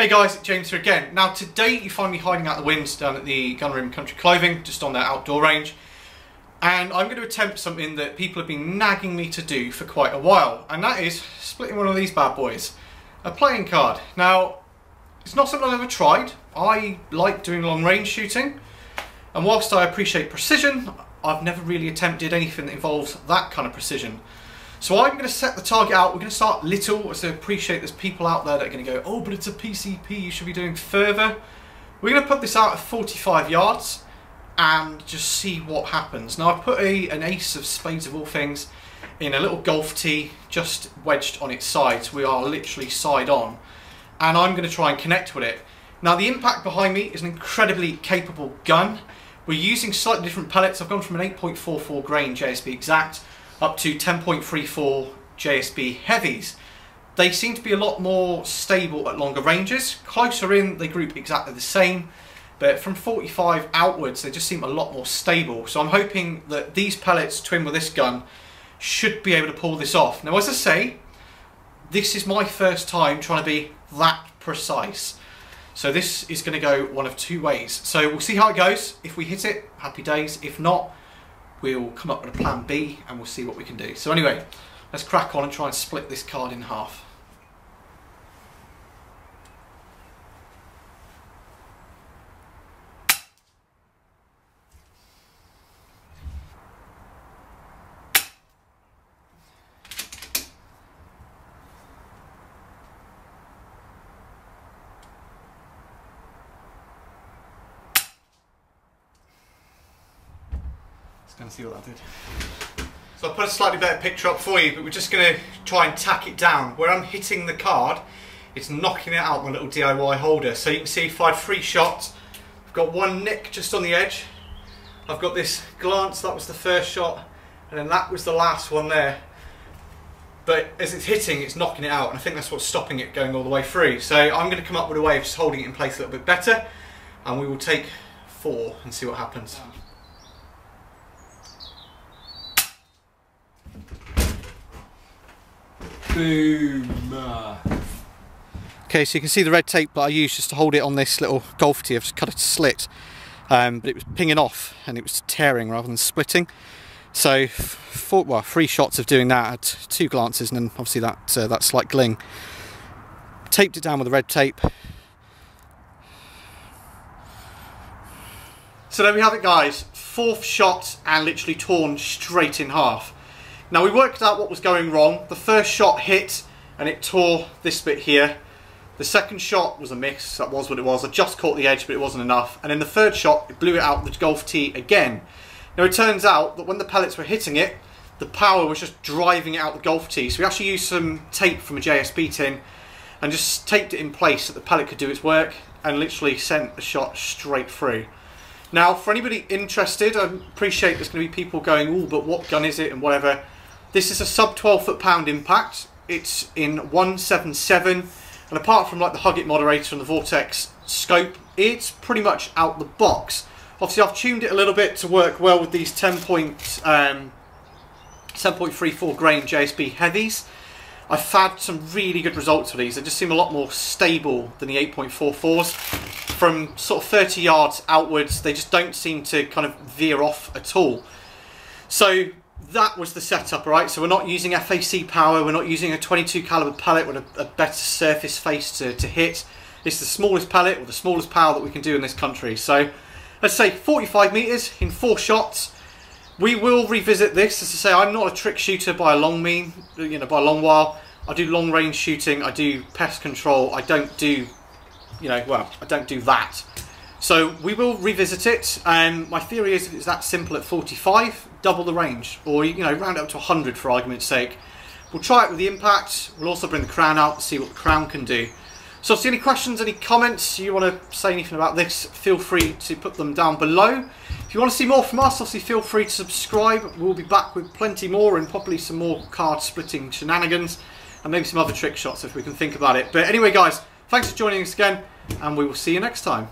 Hey guys, it's James here again. Now today you find me hiding out the winds down at the Gunroom Country Clothing, just on their outdoor range. And I'm going to attempt something that people have been nagging me to do for quite a while. And that is splitting one of these bad boys. A playing card. Now, it's not something I've ever tried. I like doing long range shooting. And whilst I appreciate precision, I've never really attempted anything that involves that kind of precision. So I'm going to set the target out. We're going to start little, so I appreciate there's people out there that are going to go, oh, but it's a PCP, you should be doing further. We're going to put this out at 45 yards and just see what happens. Now I've put an ace of spades of all things in a little golf tee just wedged on its sides. We are literally side on. And I'm going to try and connect with it. Now the impact behind me is an incredibly capable gun. We're using slightly different pellets. I've gone from an 8.44 grain JSB exact up to 10.34 JSB heavies. They seem to be a lot more stable at longer ranges. Closer in, they group exactly the same, but from 45 outwards, they just seem a lot more stable. So I'm hoping that these pellets, twin with this gun, should be able to pull this off. Now, as I say, this is my first time trying to be that precise. So this is going to go one of two ways. So we'll see how it goes. If we hit it, happy days. If not, we'll come up with a plan B and we'll see what we can do. So anyway, let's crack on and try and split this card in half. Going to see what that did. So I put a slightly better picture up for you, but we're just going to try and tack it down. Where I'm hitting the card, it's knocking it out my little DIY holder. So you can see if I had 3 shots, I've got one nick just on the edge. I've got this glance, that was the first shot, and then that was the last one there. But as it's hitting, it's knocking it out, and I think that's what's stopping it going all the way through. So I'm going to come up with a way of just holding it in place a little bit better, and we will take 4 and see what happens. Boom. Okay, so you can see the red tape that I used just to hold it on this little golf tee. I've just cut a slit, but it was pinging off and it was tearing rather than splitting. So, 3 shots of doing that. I had 2 glances and then obviously that slight gling. Taped it down with the red tape. So there we have it, guys. 4th shot and literally torn straight in half. Now we worked out what was going wrong. The first shot hit and it tore this bit here. The second shot was a miss, that was what it was. I just caught the edge but it wasn't enough. And then the third shot, it blew it out the golf tee again. Now it turns out that when the pellets were hitting it, the power was just driving it out the golf tee. So we actually used some tape from a JSB tin and just taped it in place so that the pellet could do its work and literally sent the shot straight through. Now for anybody interested, I appreciate there's going to be people going, oh, but what gun is it and whatever. This is a sub 12 foot-pound impact. It's in 177, and apart from like the Hug It moderator and the Vortex scope, it's pretty much out the box. Obviously, I've tuned it a little bit to work well with these 10.34 grain JSB heavies. I've had some really good results with these. They just seem a lot more stable than the 8.44s. From sort of 30 yards outwards, they just don't seem to kind of veer off at all. So that was the setup, right? So we're not using FAC power, we're not using a 22 caliber pellet with a better surface face to hit. It's the smallest pellet or the smallest power that we can do in this country. So let's say 45 meters in 4 shots. We will revisit this. As I say, I'm not a trick shooter by a long while. I do long range shooting, I do pest control, I don't do, I don't do that. So we will revisit it. My theory is if it's that simple at 45, double the range, or round it up to 100 for argument's sake. We'll try it with the impact. We'll also bring the crown out to see what the crown can do. So if you have any questions, any comments, you want to say anything about this, feel free to put them down below. If you want to see more from us, obviously feel free to subscribe. We'll be back with plenty more and probably some more card splitting shenanigans and maybe some other trick shots if we can think about it. But anyway, guys, thanks for joining us again, and we will see you next time.